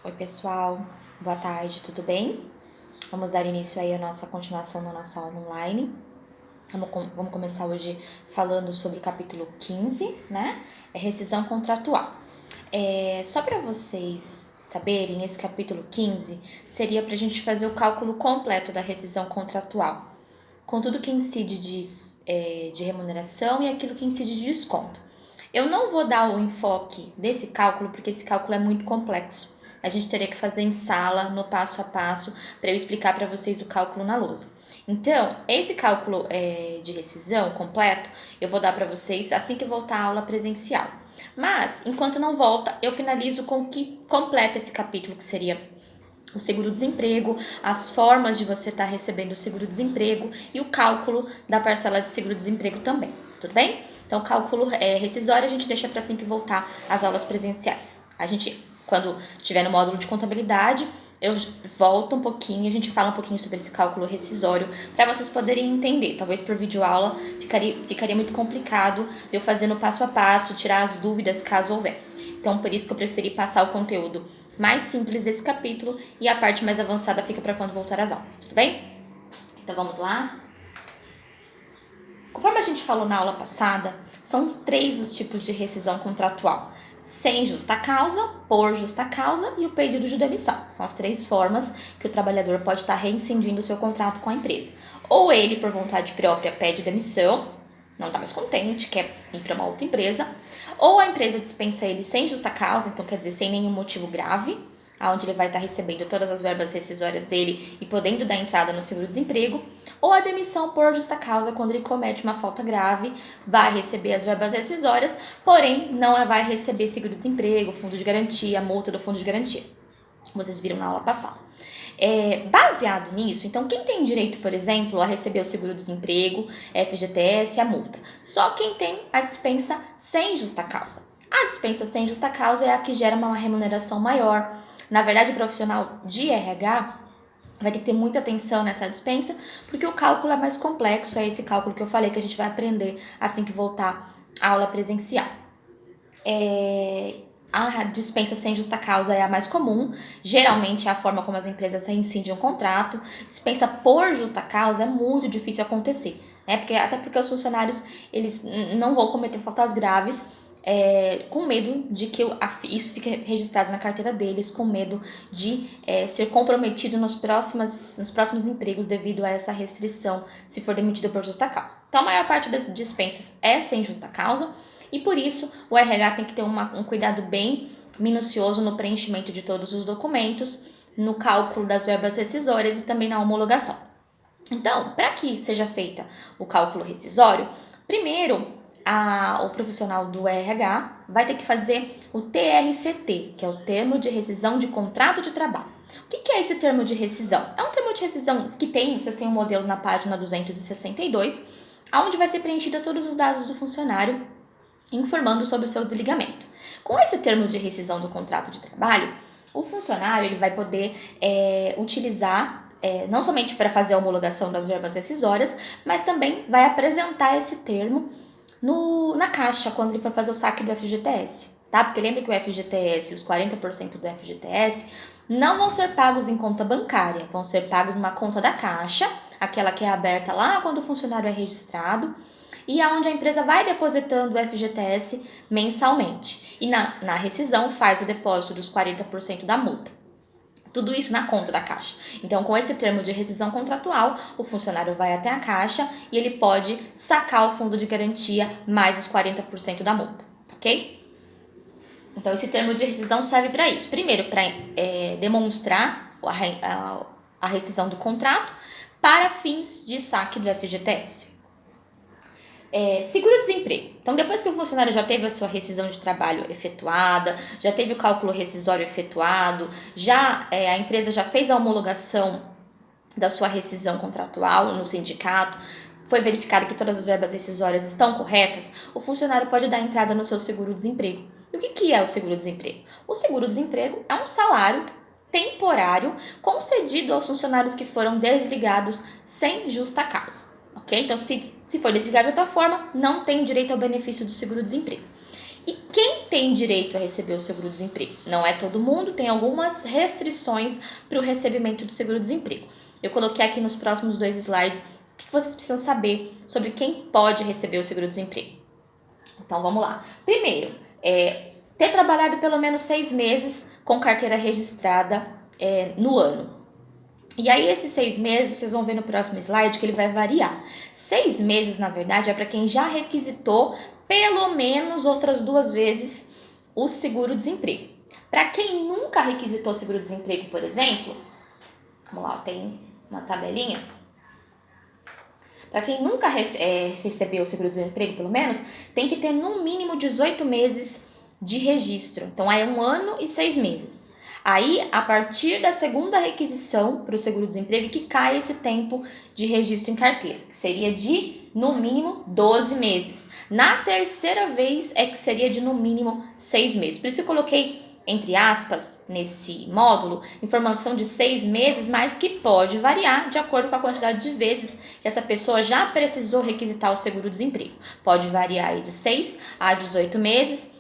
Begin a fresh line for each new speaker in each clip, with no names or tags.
Oi, pessoal. Boa tarde, tudo bem? Vamos dar início aí à nossa continuação da nossa aula online. Vamos começar hoje falando sobre o capítulo 15, né? É rescisão contratual. Só para vocês saberem, esse capítulo 15 seria para a gente fazer o cálculo completo da rescisão contratual, com tudo que incide de remuneração e aquilo que incide de desconto. Eu não vou dar o enfoque desse cálculo, porque esse cálculo é muito complexo. A gente teria que fazer em sala, no passo a passo, para eu explicar para vocês o cálculo na lousa. Então, esse cálculo de rescisão completo, eu vou dar para vocês assim que voltar a aula presencial. Mas, enquanto não volta, eu finalizo com o que completa esse capítulo, que seria o seguro-desemprego, as formas de você estar recebendo o seguro-desemprego e o cálculo da parcela de seguro-desemprego também, tudo bem? Então, o cálculo rescisório a gente deixa para assim que voltar às aulas presenciais. A gente, quando estiver no módulo de contabilidade, eu volto um pouquinho, a gente fala um pouquinho sobre esse cálculo rescisório para vocês poderem entender. Talvez por videoaula ficaria muito complicado eu fazer no passo a passo, tirar as dúvidas caso houvesse. Então, por isso que eu preferi passar o conteúdo mais simples desse capítulo e a parte mais avançada fica para quando voltar às aulas, tudo bem? Então vamos lá? Conforme a gente falou na aula passada, são 3 os tipos de rescisão contratual: sem justa causa, por justa causa e o pedido de demissão. São as 3 formas que o trabalhador pode estar reincindindo o seu contrato com a empresa. Ou ele, por vontade própria, pede demissão, não está mais contente, quer ir para uma outra empresa, ou a empresa dispensa ele sem justa causa, então quer dizer, sem nenhum motivo grave, onde ele vai estar recebendo todas as verbas rescisórias dele e podendo dar entrada no seguro-desemprego, ou a demissão por justa causa, quando ele comete uma falta grave, vai receber as verbas rescisórias, porém não vai receber seguro-desemprego, fundo de garantia, multa do fundo de garantia. Vocês viram na aula passada. Baseado nisso, então quem tem direito, por exemplo, a receber o seguro-desemprego, FGTS e a multa? Só quem tem a dispensa sem justa causa. A dispensa sem justa causa é a que gera uma remuneração maior. Na verdade, o profissional de RH vai ter que ter muita atenção nessa dispensa, porque o cálculo é mais complexo, é esse cálculo que eu falei que a gente vai aprender assim que voltar à aula presencial. A dispensa sem justa causa é a mais comum, geralmente é a forma como as empresas reincidem um contrato. Dispensa por justa causa é muito difícil acontecer, né? Até porque os funcionários eles não vão cometer faltas graves, com medo de que isso fique registrado na carteira deles, com medo de ser comprometido nos próximos empregos devido a essa restrição, se for demitido por justa causa. Então, a maior parte das dispensas é sem justa causa, e por isso o RH tem que ter um cuidado bem minucioso no preenchimento de todos os documentos, no cálculo das verbas rescisórias e também na homologação. Então, para que seja feita o cálculo rescisório, primeiro o profissional do RH vai ter que fazer o TRCT, que é o termo de rescisão de contrato de trabalho. O que é esse termo de rescisão? É um termo de rescisão que vocês têm um modelo na página 262, onde vai ser preenchido todos os dados do funcionário, informando sobre o seu desligamento. Com esse termo de rescisão do contrato de trabalho, o funcionário ele vai poder utilizar não somente para fazer a homologação das verbas rescisórias, mas também vai apresentar esse termo na caixa quando ele for fazer o saque do FGTS, tá? Porque lembra que o FGTS, os 40% do FGTS, não vão ser pagos em conta bancária, vão ser pagos numa conta da caixa, aquela que é aberta lá quando o funcionário é registrado, e aonde a empresa vai depositando o FGTS mensalmente. E na rescisão faz o depósito dos 40% da multa. Tudo isso na conta da caixa. Então, com esse termo de rescisão contratual, o funcionário vai até a caixa e ele pode sacar o fundo de garantia mais os 40% da multa, ok? Então, esse termo de rescisão serve para isso. Primeiro, para demonstrar a rescisão do contrato para fins de saque do FGTS. Seguro-desemprego. Então, depois que o funcionário já teve a sua rescisão de trabalho efetuada, já teve o cálculo rescisório efetuado, a empresa já fez a homologação da sua rescisão contratual no sindicato, foi verificado que todas as verbas rescisórias estão corretas, o funcionário pode dar entrada no seu seguro-desemprego. E o que é o seguro-desemprego? O seguro-desemprego é um salário temporário concedido aos funcionários que foram desligados sem justa causa. Ok? Então, se for desligado de outra forma, não tem direito ao benefício do seguro-desemprego. E quem tem direito a receber o seguro-desemprego? Não é todo mundo, tem algumas restrições para o recebimento do seguro-desemprego. Eu coloquei aqui nos próximos 2 slides o que vocês precisam saber sobre quem pode receber o seguro-desemprego. Então vamos lá. Primeiro, ter trabalhado pelo menos 6 meses com carteira registrada no ano. E aí esses 6 meses, vocês vão ver no próximo slide que ele vai variar. 6 meses, na verdade, é para quem já requisitou pelo menos outras 2 vezes o seguro-desemprego. Para quem nunca requisitou seguro-desemprego, por exemplo, vamos lá, tem uma tabelinha. Para quem nunca recebeu o seguro-desemprego, pelo menos, tem que ter no mínimo 18 meses de registro. Então, é 1 ano e 6 meses. Aí, a partir da segunda requisição para o seguro-desemprego, que cai esse tempo de registro em carteira, que seria de, no mínimo, 12 meses. Na terceira vez, é que seria de, no mínimo, 6 meses. Por isso eu coloquei, entre aspas, nesse módulo, informação de 6 meses, mas que pode variar de acordo com a quantidade de vezes que essa pessoa já precisou requisitar o seguro-desemprego. Pode variar aí de 6 a 18 meses,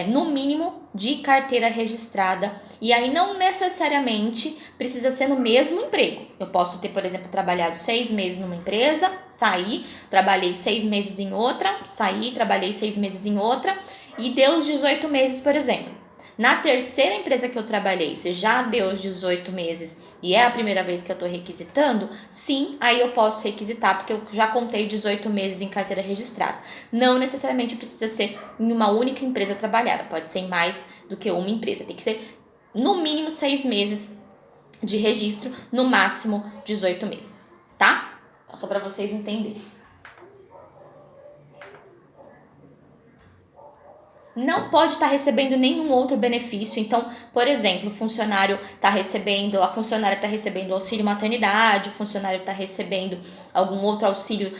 no mínimo, de carteira registrada. E aí não necessariamente precisa ser no mesmo emprego. Eu posso ter, por exemplo, trabalhado 6 meses numa empresa, saí, trabalhei 6 meses em outra, saí, trabalhei 6 meses em outra e deu os 18 meses, por exemplo. Na terceira empresa que eu trabalhei, se já deu os 18 meses e é a primeira vez que eu estou requisitando, sim, aí eu posso requisitar, porque eu já contei 18 meses em carteira registrada. Não necessariamente precisa ser em uma única empresa trabalhada, pode ser em mais do que uma empresa. Tem que ser no mínimo 6 meses de registro, no máximo 18 meses, tá? Então, só para vocês entenderem. Não pode estar recebendo nenhum outro benefício. Então, por exemplo, a funcionária está recebendo auxílio maternidade, o funcionário está recebendo algum outro auxílio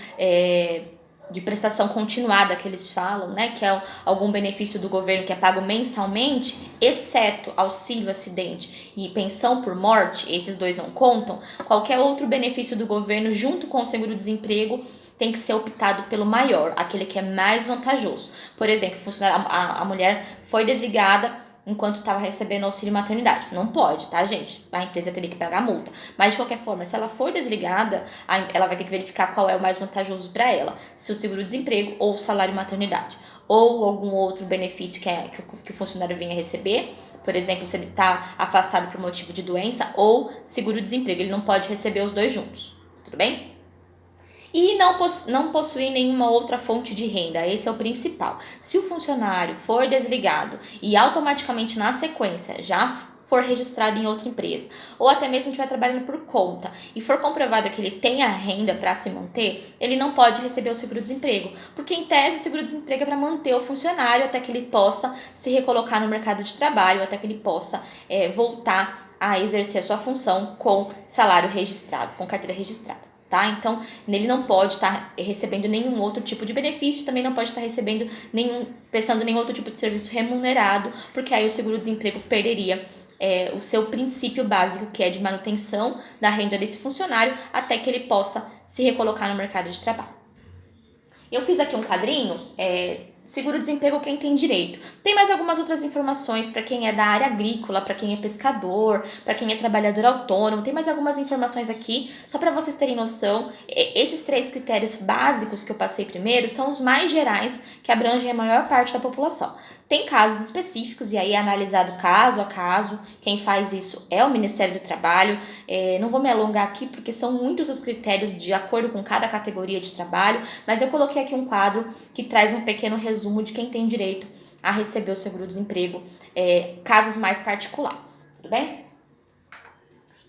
de prestação continuada que eles falam, né? Que é algum benefício do governo que é pago mensalmente, exceto auxílio acidente e pensão por morte, esses 2 não contam. Qualquer outro benefício do governo junto com o seguro-desemprego tem que ser optado pelo maior, aquele que é mais vantajoso. Por exemplo, a mulher foi desligada enquanto estava recebendo auxílio maternidade. Não pode, tá, gente? A empresa teria que pagar a multa. Mas, de qualquer forma, se ela for desligada, ela vai ter que verificar qual é o mais vantajoso para ela. Se o seguro-desemprego ou o salário maternidade. Ou algum outro benefício que o funcionário venha receber. Por exemplo, se ele está afastado por motivo de doença ou seguro-desemprego. Ele não pode receber os 2 juntos. Tudo bem? E não possuir nenhuma outra fonte de renda, esse é o principal. Se o funcionário for desligado e automaticamente na sequência já for registrado em outra empresa, ou até mesmo estiver trabalhando por conta e for comprovado que ele tem a renda para se manter, ele não pode receber o seguro-desemprego, porque em tese o seguro-desemprego é para manter o funcionário até que ele possa se recolocar no mercado de trabalho, até que ele possa voltar a exercer a sua função com salário registrado, com carteira registrada. Tá? Então, ele não pode estar recebendo nenhum outro tipo de benefício, também não pode estar prestando nenhum outro tipo de serviço remunerado, porque aí o seguro-desemprego perderia o seu princípio básico, que é de manutenção da renda desse funcionário, até que ele possa se recolocar no mercado de trabalho. Eu fiz aqui um quadrinho, seguro-desemprego quem tem direito. Tem mais algumas outras informações para quem é da área agrícola, para quem é pescador, para quem é trabalhador autônomo. Tem mais algumas informações aqui, só para vocês terem noção. Esses 3 critérios básicos que eu passei primeiro são os mais gerais, que abrangem a maior parte da população. Tem casos específicos e aí é analisado caso a caso. Quem faz isso é o Ministério do Trabalho. Não vou me alongar aqui porque são muitos os critérios de acordo com cada categoria de trabalho, mas eu coloquei aqui um quadro que traz um pequeno resumo de quem tem direito a receber o seguro-desemprego, casos mais particulares, tudo bem?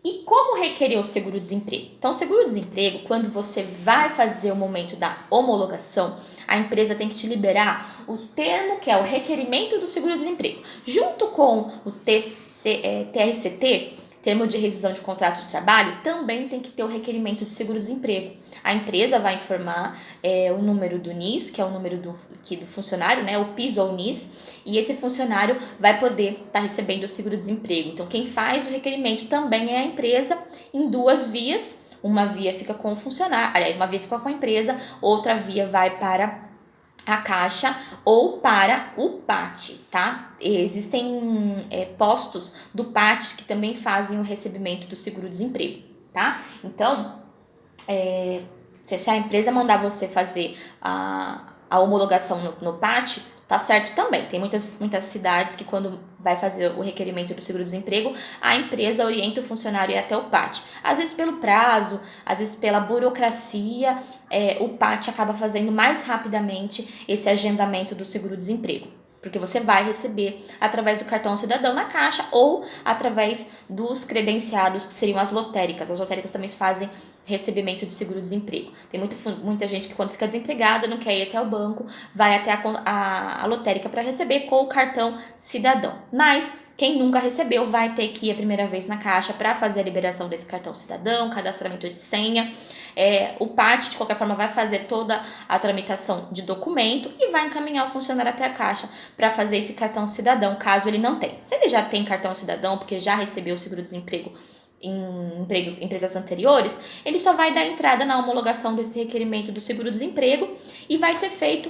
E como requerer o seguro-desemprego? Então, o seguro-desemprego, quando você vai fazer o momento da homologação, a empresa tem que te liberar o termo que é o requerimento do seguro-desemprego. Junto com o TRCT, termo de rescisão de contrato de trabalho, também tem que ter o requerimento de seguro-desemprego. A empresa vai informar o número do NIS, que é o número do funcionário, né, o PIS ou NIS, e esse funcionário vai poder estar recebendo o seguro-desemprego. Então, quem faz o requerimento também é a empresa, em 2 vias. Uma via fica com o funcionário, aliás, uma via fica com a empresa, outra via vai para a Caixa ou para o PAT, tá? Existem postos do PAT que também fazem o recebimento do seguro-desemprego, tá? Então, se a empresa mandar você fazer a homologação no PAT, tá certo também. Tem muitas cidades que quando vai fazer o requerimento do seguro-desemprego, a empresa orienta o funcionário a ir até o PAT. Às vezes pelo prazo, às vezes pela burocracia, o PAT acaba fazendo mais rapidamente esse agendamento do seguro-desemprego. Porque você vai receber através do cartão cidadão na Caixa ou através dos credenciados, que seriam as lotéricas. As lotéricas também fazem recebimento de seguro-desemprego. Tem muita gente que quando fica desempregada não quer ir até o banco, vai até a lotérica para receber com o cartão cidadão. Mas quem nunca recebeu vai ter que ir a primeira vez na Caixa para fazer a liberação desse cartão cidadão, cadastramento de senha. O PAT, de qualquer forma, vai fazer toda a tramitação de documento e vai encaminhar o funcionário até a Caixa para fazer esse cartão cidadão, caso ele não tenha. Se ele já tem cartão cidadão, porque já recebeu o seguro-desemprego em empresas anteriores, ele só vai dar entrada na homologação desse requerimento do seguro-desemprego e vai ser feito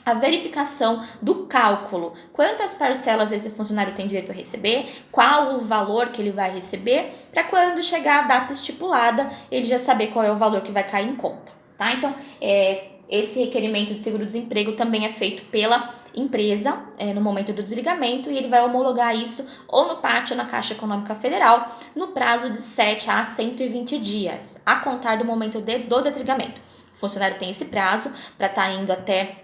a verificação do cálculo. Quantas parcelas esse funcionário tem direito a receber, qual o valor que ele vai receber, para quando chegar a data estipulada, ele já saber qual é o valor que vai cair em conta, tá? Então, esse requerimento de seguro-desemprego também é feito pela empresa no momento do desligamento e ele vai homologar isso ou no PAT ou na Caixa Econômica Federal no prazo de 7 a 120 dias, a contar do momento do desligamento. O funcionário tem esse prazo para estar indo até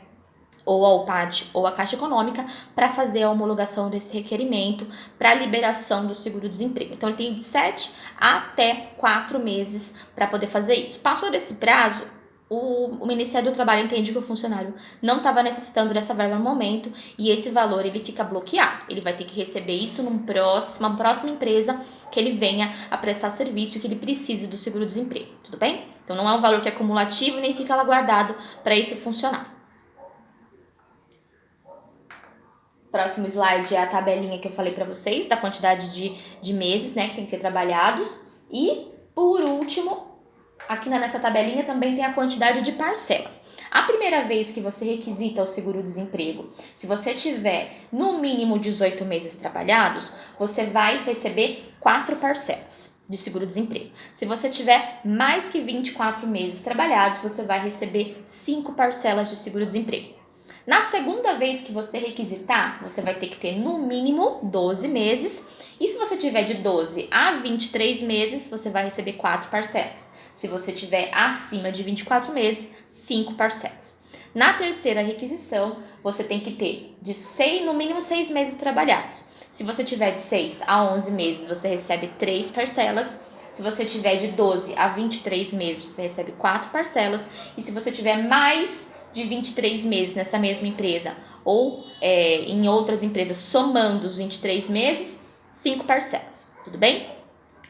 ou ao PAT ou à Caixa Econômica para fazer a homologação desse requerimento para a liberação do seguro-desemprego. Então, ele tem de 7 até 4 meses para poder fazer isso. Passou desse prazo, o Ministério do Trabalho entende que o funcionário não estava necessitando dessa verba no momento e esse valor ele fica bloqueado. Ele vai ter que receber isso numa próxima empresa que ele venha a prestar serviço e que ele precise do seguro-desemprego, tudo bem? Então, não é um valor que é cumulativo nem fica lá guardado para esse funcionário. Próximo slide é a tabelinha que eu falei para vocês, da quantidade de meses, né, que tem que ter trabalhados. E, por último, aqui nessa tabelinha também tem a quantidade de parcelas. A primeira vez que você requisita o seguro-desemprego, se você tiver no mínimo 18 meses trabalhados, você vai receber 4 parcelas de seguro-desemprego. Se você tiver mais que 24 meses trabalhados, você vai receber 5 parcelas de seguro-desemprego. Na segunda vez que você requisitar, você vai ter que ter no mínimo 12 meses. E se você tiver de 12 a 23 meses, você vai receber 4 parcelas. Se você tiver acima de 24 meses, 5 parcelas. Na terceira requisição, você tem que ter no mínimo 6 meses trabalhados. Se você tiver de 6 a 11 meses, você recebe 3 parcelas. Se você tiver de 12 a 23 meses, você recebe 4 parcelas. E se você tiver mais de 23 meses nessa mesma empresa ou em outras empresas, somando os 23 meses, 5 parcelas, tudo bem?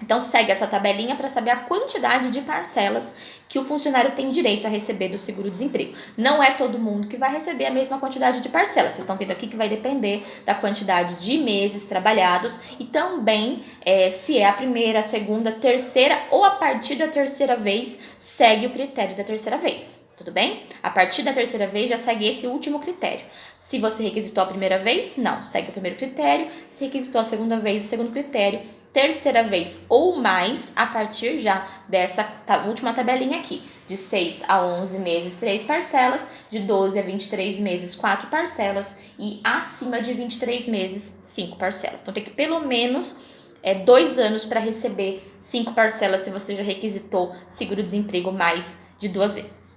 Então, segue essa tabelinha para saber a quantidade de parcelas que o funcionário tem direito a receber do seguro-desemprego. Não é todo mundo que vai receber a mesma quantidade de parcelas. Vocês estão vendo aqui que vai depender da quantidade de meses trabalhados e também se é a primeira, a segunda, terceira ou a partir da terceira vez, segue o critério da terceira vez. Tudo bem? A partir da terceira vez já segue esse último critério. Se você requisitou a primeira vez, não, segue o primeiro critério. Se requisitou a segunda vez, o segundo critério. Terceira vez ou mais, a partir já dessa última tabelinha aqui. De 6 a 11 meses, 3 parcelas. De 12 a 23 meses, 4 parcelas. E acima de 23 meses, 5 parcelas. Então, tem que pelo menos 2 anos para receber 5 parcelas se você já requisitou seguro-desemprego mais de 2 vezes.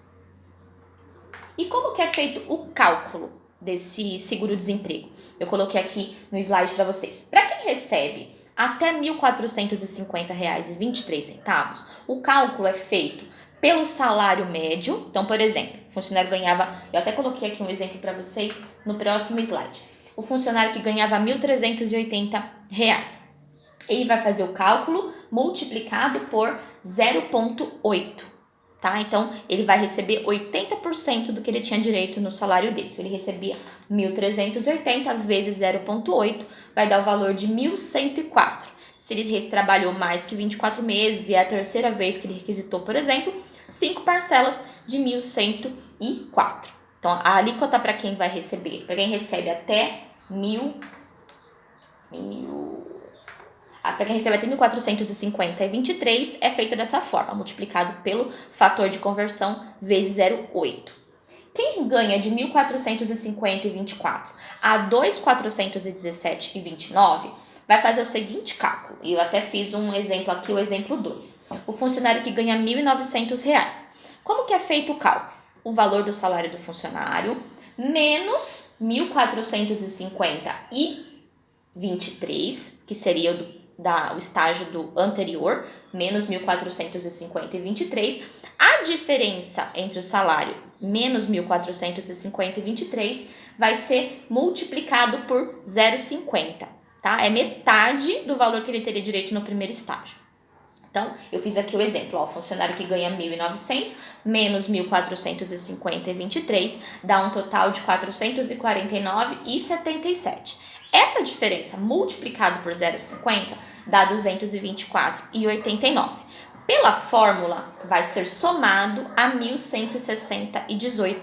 E como que é feito o cálculo desse seguro-desemprego? Eu coloquei aqui no slide para vocês. Para quem recebe até R$ 1.450,23, o cálculo é feito pelo salário médio. Então, por exemplo, o funcionário ganhava, eu até coloquei aqui um exemplo para vocês no próximo slide. O funcionário que ganhava R$ 1.380, ele vai fazer o cálculo multiplicado por 0,8. Tá? Então, ele vai receber 80% do que ele tinha direito no salário dele. Ele recebia 1.380 vezes 0,8, vai dar o valor de 1.104. Se ele trabalhou mais que 24 meses e é a terceira vez que ele requisitou, por exemplo, 5 parcelas de 1.104. Então, a alíquota para quem vai receber, para quem recebe até para quem recebe até 1.450,23 é feito dessa forma, multiplicado pelo fator de conversão vezes 0,8. Quem ganha de 1.450,24 a 2.417,29 vai fazer o seguinte cálculo. E eu até fiz um exemplo aqui, o exemplo 2. O funcionário que ganha R$ 1.900. Como que é feito o cálculo? O valor do salário do funcionário menos 1.450,23, que seria o estágio do anterior, menos 1.450,23. A diferença entre o salário menos 1.450,23 vai ser multiplicado por 0,50, tá? É metade do valor que ele teria direito no primeiro estágio. Então, eu fiz aqui o exemplo, ó, o funcionário que ganha 1.900 menos 1.450,23 dá um total de 449,77. Essa diferença multiplicado por 0,50 dá 224,89. Pela fórmula, vai ser somado a 1.160,18.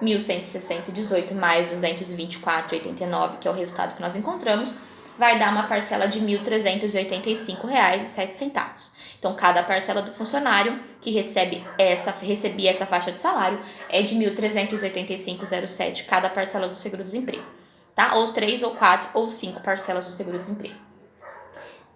1.160,18 mais 224,89, que é o resultado que nós encontramos, vai dar uma parcela de R$ 1.385,07. Então, cada parcela do funcionário que recebia essa faixa de salário é de R$ 1.385,07, cada parcela do seguro-desemprego, tá? Ou 3, ou 4, ou 5 parcelas do seguro-desemprego.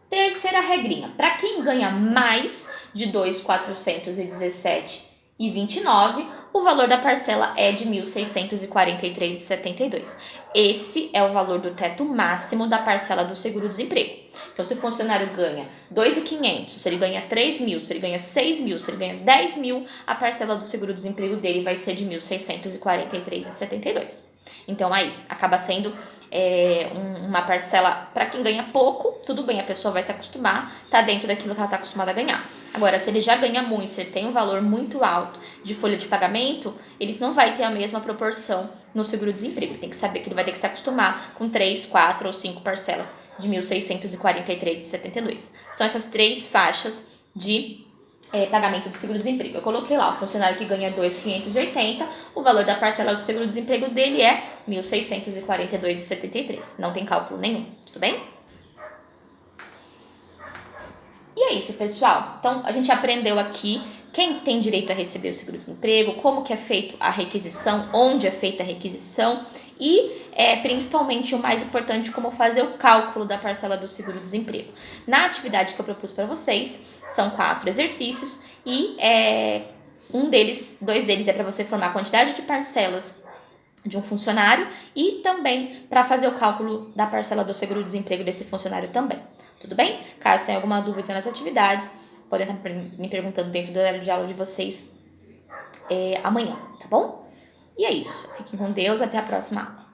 Terceira regrinha, para quem ganha mais de 2.417,29, o valor da parcela é de R$ 1.643,72. Esse é o valor do teto máximo da parcela do seguro-desemprego. Então, se o funcionário ganha 2.500, se ele ganha 3.000, se ele ganha 6.000, se ele ganha 10.000, a parcela do seguro-desemprego dele vai ser de R$ 1.643,72. Então, aí, acaba sendo uma parcela para quem ganha pouco, tudo bem, a pessoa vai se acostumar, tá dentro daquilo que ela tá acostumada a ganhar. Agora, se ele já ganha muito, se ele tem um valor muito alto de folha de pagamento, ele não vai ter a mesma proporção no seguro-desemprego. Tem que saber que ele vai ter que se acostumar com 3, 4 ou 5 parcelas de R$ 1.643,72. São essas 3 faixas de pagamento do seguro-desemprego. Eu coloquei lá, o funcionário que ganha 2.580, o valor da parcela do seguro-desemprego dele é R$ 1.642,73. Não tem cálculo nenhum, tudo bem? E é isso, pessoal. Então, a gente aprendeu aqui quem tem direito a receber o seguro-desemprego, como que é feita a requisição, onde é feita a requisição e, principalmente, o mais importante, como fazer o cálculo da parcela do seguro-desemprego. Na atividade que eu propus para vocês, são 4 exercícios e dois deles é para você formar a quantidade de parcelas de um funcionário e também para fazer o cálculo da parcela do seguro-desemprego desse funcionário também. Tudo bem? Caso tenha alguma dúvida nas atividades, podem estar me perguntando dentro do horário de aula de vocês amanhã, tá bom? E é isso. Fiquem com Deus. Até a próxima aula.